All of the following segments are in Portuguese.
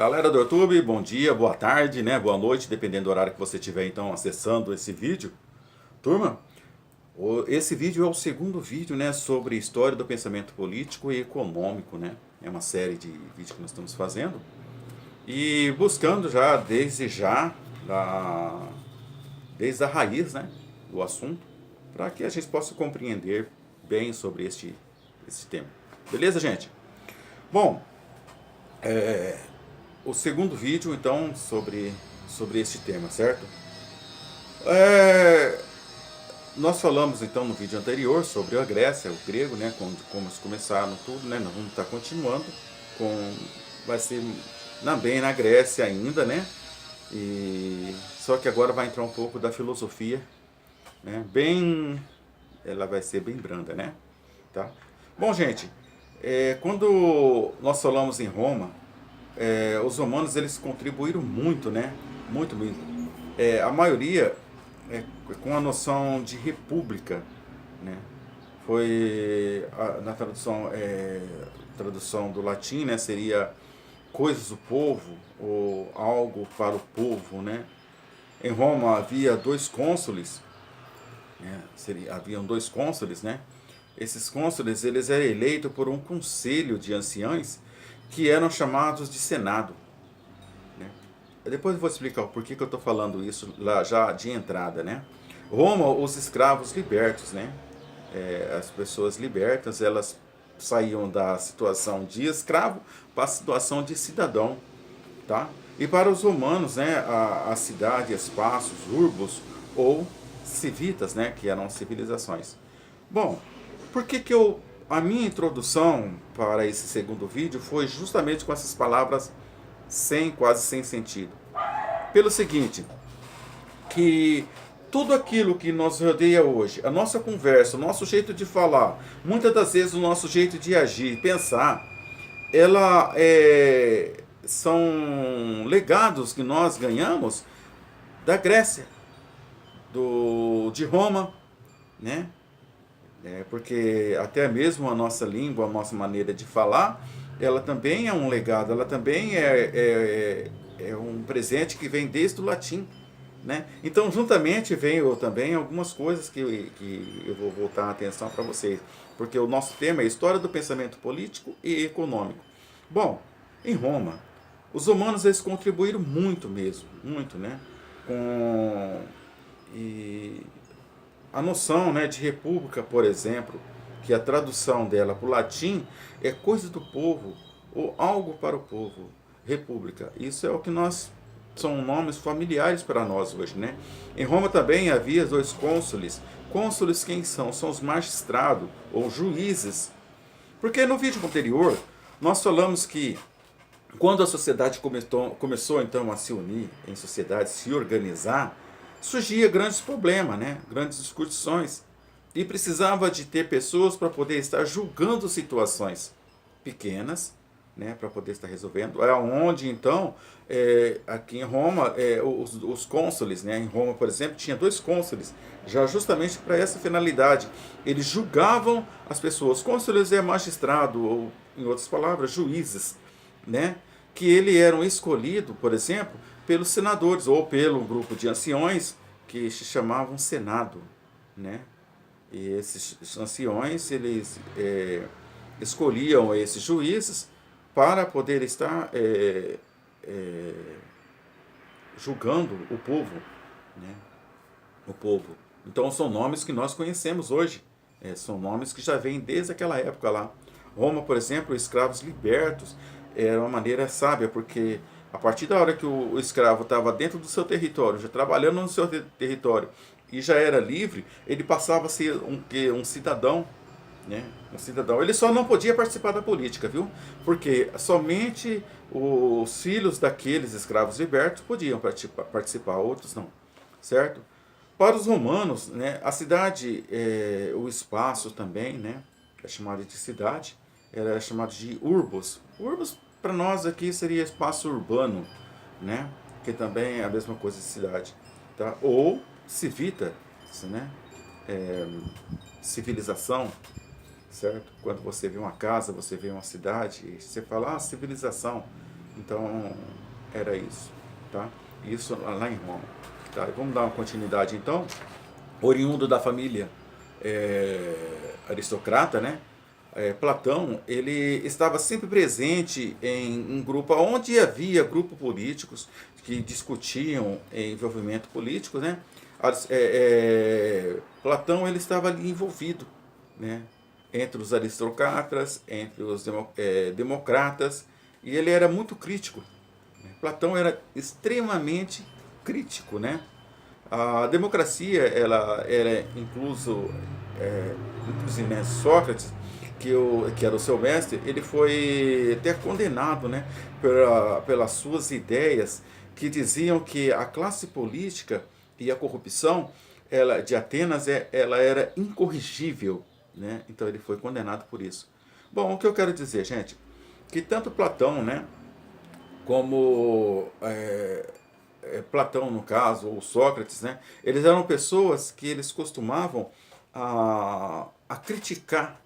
Galera do YouTube, bom dia, boa tarde, né? Boa noite, dependendo do horário que você estiver então acessando esse vídeo. Turma, esse vídeo é o segundo vídeo, né, sobre história do pensamento político e econômico, né? É uma série de vídeos que nós estamos fazendo e buscando desde a raiz, né, do assunto, para que a gente possa compreender bem sobre esse tema. Beleza, gente? Bom, o segundo vídeo, então, sobre esse tema, certo? É, Nós falamos, então, no vídeo anterior sobre a Grécia, o grego, né? Como eles começaram tudo, né? Nós vamos estar continuando com... Vai ser bem na Grécia ainda, né? Só que agora vai entrar um pouco da filosofia, né? Ela vai ser bem branda, né? Tá? Bom, gente, quando nós falamos em Roma, os romanos eles contribuíram muito, né? Muito mesmo. A maioria com a noção de república, né? Na tradução do latim, né? Seria coisas do povo ou algo para o povo, né? Em Roma havia dois cônsules, né? Haviam dois cônsules, né? Esses cônsules eles eram eleitos por um conselho de anciãos que eram chamados de senado, né? Depois eu vou explicar o porquê que eu estou falando isso lá já de entrada, né? Roma, os escravos libertos, né? As pessoas libertas, elas saíam da situação de escravo para a situação de cidadão, tá? E para os romanos, né, a cidade, espaços, urbos ou civitas, né, que eram civilizações. Bom, por que que a minha introdução para esse segundo vídeo foi justamente com essas palavras quase sem sentido? Pelo seguinte, que tudo aquilo que nos rodeia hoje, a nossa conversa, o nosso jeito de falar, muitas das vezes o nosso jeito de agir, pensar, são legados que nós ganhamos da Grécia, de Roma, né? Porque até mesmo a nossa língua, a nossa maneira de falar, ela também é um legado, ela também é um presente que vem desde o latim, né? Então, juntamente veio também algumas coisas que eu vou voltar a atenção para vocês, porque o nosso tema é História do Pensamento Político e Econômico. Bom, em Roma, os romanos eles contribuíram muito mesmo, muito, né? Com e a noção, né, de república, por exemplo, que a tradução dela para o latim é coisa do povo ou algo para o povo. República. Isso é o que são nomes familiares para nós hoje, né? Em Roma também havia dois cônsules. Cônsules quem são? São os magistrados ou juízes. Porque no vídeo anterior nós falamos que quando a sociedade começou então a se unir em sociedade, se organizar, surgia grandes problemas, né? Grandes discussões. E precisava de ter pessoas para poder estar julgando situações pequenas, né, para poder estar resolvendo. É onde, então, aqui em Roma, os cônsules, né, em Roma, por exemplo, tinha dois cônsules, já justamente para essa finalidade. Eles julgavam as pessoas. Cônsules é magistrado, ou, em outras palavras, juízes, né, que eles eram escolhidos, por exemplo, pelos senadores, ou pelo grupo de anciões, que se chamavam Senado, né? E esses anciões, eles escolhiam esses juízes para poder estar julgando o povo, né? O povo. Então são nomes que nós conhecemos hoje, são nomes que já vêm desde aquela época lá. Roma, por exemplo, escravos libertos era uma maneira sábia, porque a partir da hora que o escravo estava dentro do seu território, já trabalhando no seu território e já era livre, ele passava a ser um cidadão, né? Um cidadão. Ele só não podia participar da política, viu? Porque somente os filhos daqueles escravos libertos podiam participar, outros não, certo? Para os romanos, né, a cidade, o espaço também, né, é chamado de cidade, era chamado de urbos. Urbos para nós aqui seria espaço urbano, né, que também é a mesma coisa de cidade, tá? Ou civita, né, civilização, certo? Quando você vê uma casa, você vê uma cidade, você fala, civilização. Então, era isso, tá? Isso lá em Roma. Tá? Vamos dar uma continuidade, então. Oriundo da família aristocrata, né? Platão, ele estava sempre presente em um grupo onde havia grupos políticos que discutiam envolvimento político, né? Platão, ele estava ali envolvido, né? Entre os aristocratas, entre os democratas, e ele era muito crítico. Platão era extremamente crítico, né? A democracia, ela inclusive, né, Sócrates, que era o seu mestre, ele foi até condenado, né, pelas suas ideias que diziam que a classe política e a corrupção de Atenas ela era incorrigível, né? Então ele foi condenado por isso. Bom, o que eu quero dizer, gente, que tanto Platão, né, como Platão, no caso, ou Sócrates, né, eles eram pessoas que eles costumavam a criticar,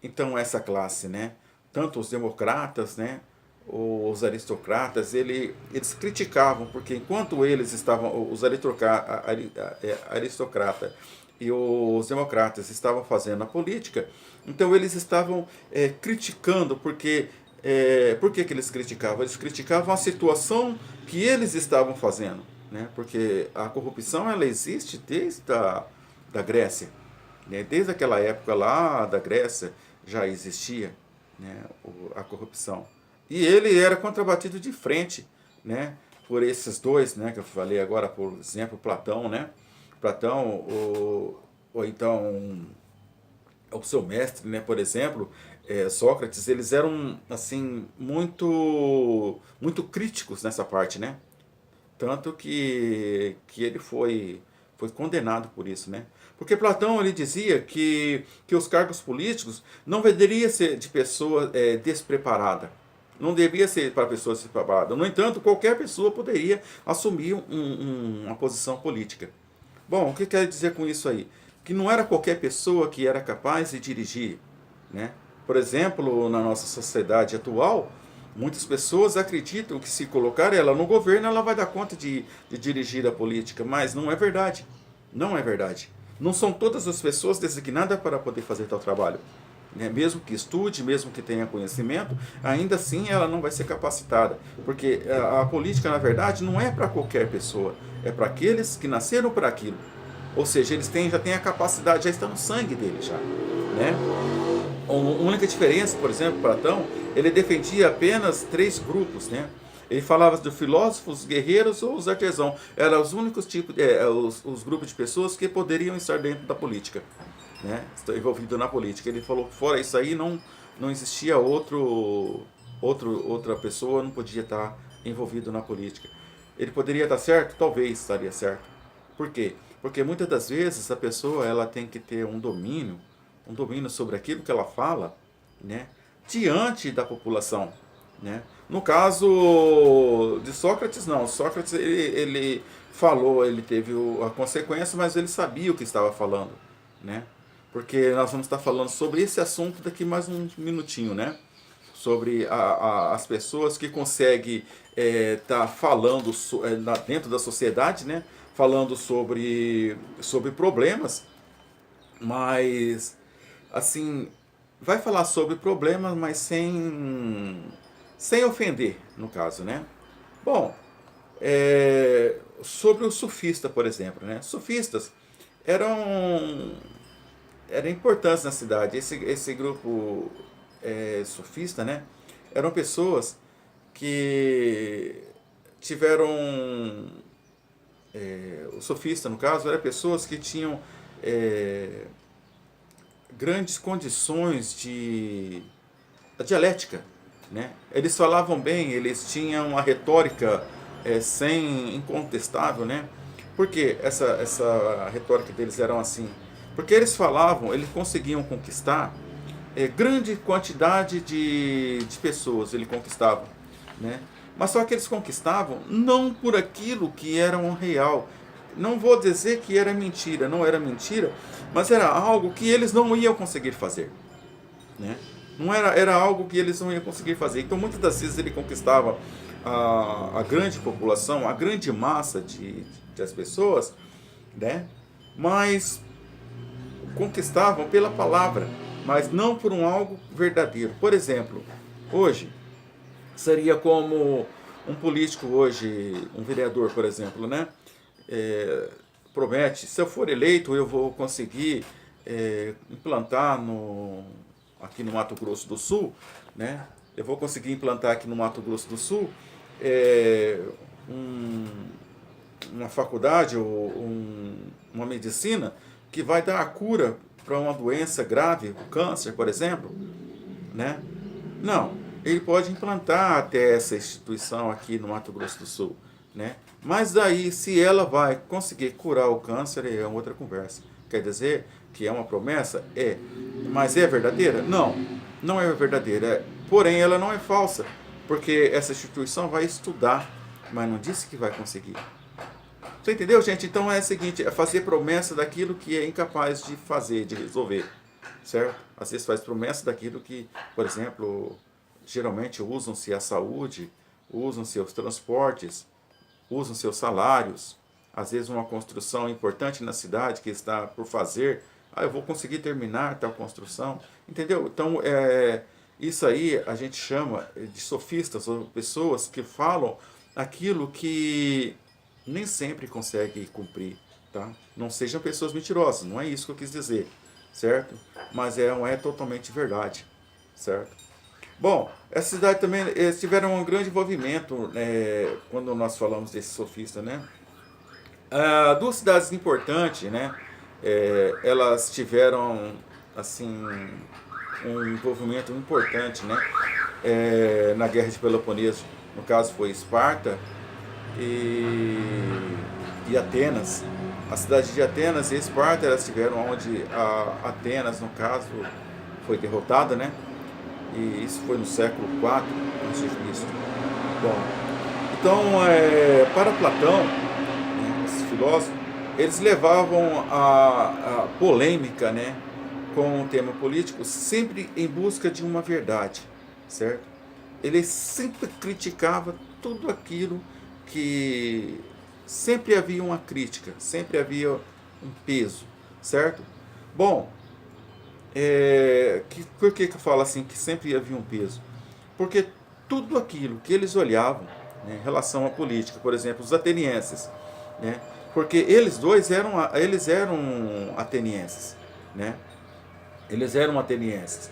então, essa classe, né, tanto os democratas, né, os aristocratas, eles criticavam, porque enquanto eles estavam, os aristocratas e os democratas estavam fazendo a política, então eles estavam criticando, porque por que eles criticavam? Eles criticavam a situação que eles estavam fazendo, né? Porque a corrupção ela existe desde da Grécia, né? Desde aquela época lá da Grécia já existia, né, a corrupção. E ele era contrabatido de frente, né, por esses dois, né, que eu falei agora, por exemplo, Platão, né? Platão, ou então o seu mestre, né, por exemplo, Sócrates, eles eram assim muito críticos nessa parte, né? Tanto que ele foi condenado por isso, né? Porque Platão ele dizia que os cargos políticos não deveriam ser de pessoa despreparada. Não devia ser para pessoas despreparadas. No entanto, qualquer pessoa poderia assumir uma posição política. Bom, o que quer dizer com isso aí? Que não era qualquer pessoa que era capaz de dirigir, né? Por exemplo, na nossa sociedade atual, muitas pessoas acreditam que se colocar ela no governo, ela vai dar conta de dirigir a política, mas não é verdade. Não é verdade. Não são todas as pessoas designadas para poder fazer tal trabalho, né? Mesmo que estude, mesmo que tenha conhecimento, ainda assim ela não vai ser capacitada. Porque a política, na verdade, não é para qualquer pessoa, é para aqueles que nasceram para aquilo. Ou seja, eles já têm a capacidade, já está no sangue deles já, né? A única diferença, por exemplo, Platão, ele defendia apenas três grupos, né? Ele falava dos filósofos, guerreiros ou os artesãos. Eram os únicos tipos, os grupos de pessoas que poderiam estar dentro da política, né? Envolvido na política. Ele falou que fora isso aí não existia outra pessoa, não podia estar envolvido na política. Ele poderia estar certo? Talvez estaria certo. Por quê? Porque muitas das vezes a pessoa ela tem que ter um domínio sobre aquilo que ela fala, né, diante da população, né? No caso de Sócrates, não. Sócrates ele falou, ele teve a consequência, mas ele sabia o que estava falando, né? Porque nós vamos estar falando sobre esse assunto daqui mais um minutinho, né? Sobre as pessoas que conseguem estar falando dentro da sociedade, né? Falando sobre problemas, mas assim, vai falar sobre problemas, mas sem ofender, no caso, né? Bom, sobre o sufista, por exemplo, né? Sufistas eram importantes na cidade. Esse grupo sufista, né? Eram pessoas que tiveram o sofista, no caso, eram pessoas que tinham grandes condições de dialética, né? Eles falavam bem, eles tinham uma retórica sem incontestável, né? Porque essa retórica deles era assim? Porque eles falavam, eles conseguiam conquistar grande quantidade de pessoas, eles conquistavam, né? Mas só que eles conquistavam não por aquilo que era um real. Não vou dizer que era mentira, não era mentira, mas era algo que eles não iam conseguir fazer, né? Não era algo que eles não iam conseguir fazer. Então muitas das vezes ele conquistava a grande população, a grande massa de as pessoas, né? Mas conquistavam pela palavra, mas não por um algo verdadeiro. Por exemplo, hoje seria como um político hoje, um vereador, por exemplo, né? Promete, se eu for eleito, eu vou conseguir implantar aqui no Mato Grosso do Sul, né? Eu vou conseguir implantar aqui no Mato Grosso do Sul um, uma faculdade ou uma medicina que vai dar a cura para uma doença grave, o câncer, por exemplo, né? Não, ele pode implantar até essa instituição aqui no Mato Grosso do Sul, né? Mas daí, se ela vai conseguir curar o câncer, é outra conversa. Quer dizer que é uma promessa? É. Mas é verdadeira? Não, não é verdadeira. Porém, ela não é falsa, porque essa instituição vai estudar, mas não disse que vai conseguir. Você entendeu, gente? Então é o seguinte, é fazer promessa daquilo que é incapaz de fazer, de resolver, certo? Às vezes faz promessa daquilo que, por exemplo, geralmente usam-se a saúde, usam-se os transportes, usam seus salários, às vezes uma construção importante na cidade que está por fazer, eu vou conseguir terminar tal construção, entendeu? Então, isso aí a gente chama de sofistas, ou pessoas que falam aquilo que nem sempre consegue cumprir, tá? Não sejam pessoas mentirosas, não é isso que eu quis dizer, certo? Mas não é totalmente verdade, certo? Bom, essa cidade também, eles tiveram um grande envolvimento quando nós falamos desse sofista, né? Duas cidades importantes, né? Elas tiveram, assim, um envolvimento importante, né? Na Guerra de Peloponeso. No caso foi Esparta e Atenas. A cidade de Atenas e Esparta, elas tiveram onde Atenas, no caso, foi derrotada, né? E isso foi no século IV a.C. Bom, então, para Platão, né, esse filósofo, eles levavam a polêmica, né, com o tema político sempre em busca de uma verdade, certo? Ele sempre criticava tudo aquilo que sempre havia uma crítica, sempre havia um peso, certo? Bom, por que eu falo assim que sempre havia um peso? Porque tudo aquilo que eles olhavam, né, em relação à política, por exemplo, os atenienses, né, porque eles eram atenienses, né, eles eram atenienses.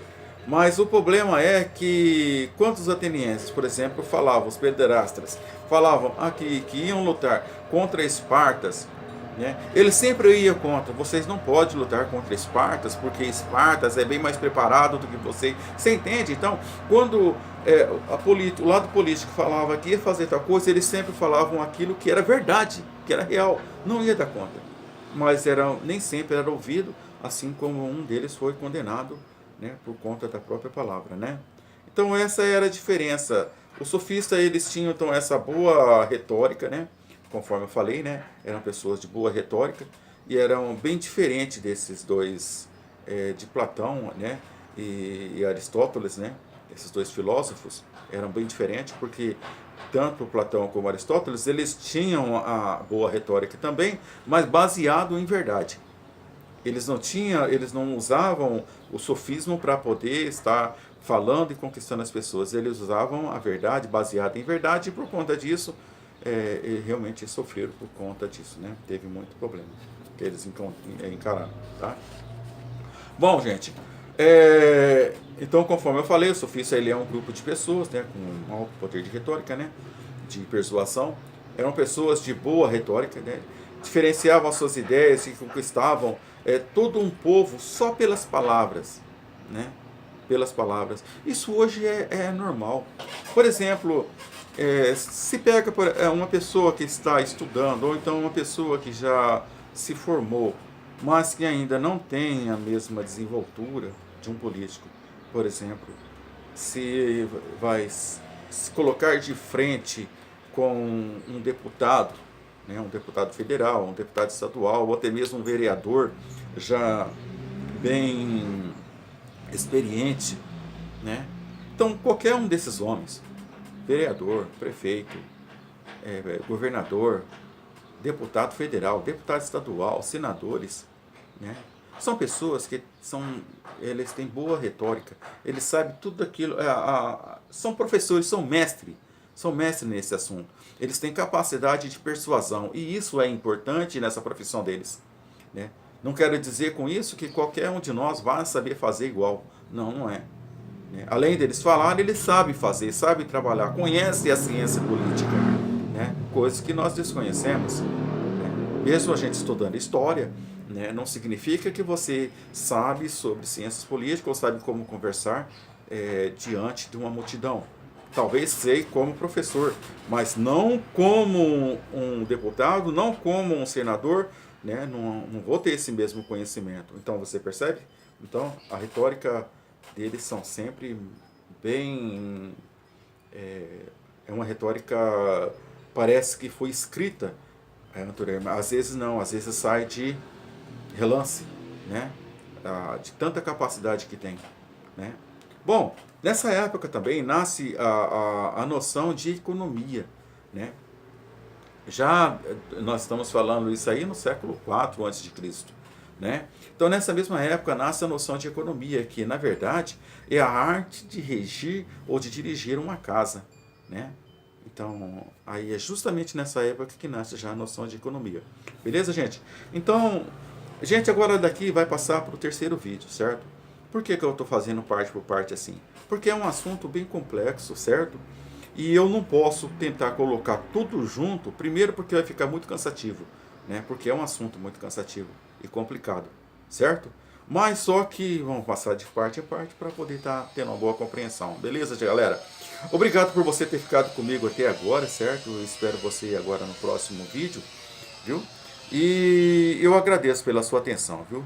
Mas o problema é que quantos atenienses, por exemplo, falavam, os pederastas, falavam que iam lutar contra Espartas, né? Ele sempre ia contra, vocês não podem lutar contra Espartas, porque Espartas é bem mais preparado do que vocês. Você entende? Então, quando o lado político falava que ia fazer tal coisa, eles sempre falavam aquilo que era verdade, que era real, não ia dar conta. Mas nem sempre era ouvido, assim como um deles foi condenado, né, por conta da própria palavra, né? Então essa era a diferença. Os sofistas, eles tinham então essa boa retórica, né? Conforme eu falei, né? Eram pessoas de boa retórica e eram bem diferentes desses dois, de Platão, né? E Aristóteles, né? Esses dois filósofos eram bem diferentes porque tanto Platão como Aristóteles, eles tinham a boa retórica também, mas baseado em verdade. Eles não usavam o sofismo para poder estar falando e conquistando as pessoas. Eles usavam a verdade, baseada em verdade, e por conta disso, realmente sofreram por conta disso, né? Teve muito problema que eles encararam, tá? Bom, gente, então, conforme eu falei, o sofista ele é um grupo de pessoas, né, com um alto poder de retórica, né, de persuasão. Eram pessoas de boa retórica, né, diferenciavam as suas ideias e conquistavam todo um povo só pelas palavras, né, pelas palavras. Isso hoje é normal. Por exemplo, se pega uma pessoa que está estudando, ou então uma pessoa que já se formou, mas que ainda não tem a mesma desenvoltura de um político, por exemplo, se vai se colocar de frente com um deputado, né, um deputado federal, um deputado estadual, ou até mesmo um vereador já bem experiente, né? Então, qualquer um desses homens, vereador, prefeito, governador, deputado federal, deputado estadual, senadores, né? São pessoas que eles têm boa retórica, eles sabem tudo aquilo, são professores, são mestres nesse assunto. Eles têm capacidade de persuasão e isso é importante nessa profissão deles, né? Não quero dizer com isso que qualquer um de nós vai saber fazer igual. Não, não é. Além deles falarem, eles sabem fazer, sabem trabalhar, conhecem a ciência política, né? Coisas que nós desconhecemos, né? Mesmo a gente estudando história, né, não significa que você sabe sobre ciências políticas ou sabe como conversar diante de uma multidão. Talvez sei como professor, mas não como um deputado, não como um senador, né? Não vou ter esse mesmo conhecimento. Então você percebe? Então a retórica deles são sempre bem... É uma retórica, parece que foi escrita anteriormente. Às vezes não, às vezes sai de relance, né? De tanta capacidade que tem, né? Bom, nessa época também nasce a noção de economia, né? Já nós estamos falando isso aí no século IV a.C., né? Então nessa mesma época nasce a noção de economia, que na verdade é a arte de regir ou de dirigir uma casa, né? Então aí é justamente nessa época que nasce já a noção de economia. Beleza, gente? Então, gente, agora daqui vai passar para o terceiro vídeo, certo? Por que eu estou fazendo parte por parte assim? Porque é um assunto bem complexo, certo? E eu não posso tentar colocar tudo junto, primeiro porque vai ficar muito cansativo, né? Porque é um assunto muito cansativo e complicado, certo? Mas só que vamos passar de parte a parte para poder estar tendo uma boa compreensão. Beleza, galera? Obrigado por você ter ficado comigo até agora, certo? Eu espero você agora no próximo vídeo, viu? E eu agradeço pela sua atenção, viu?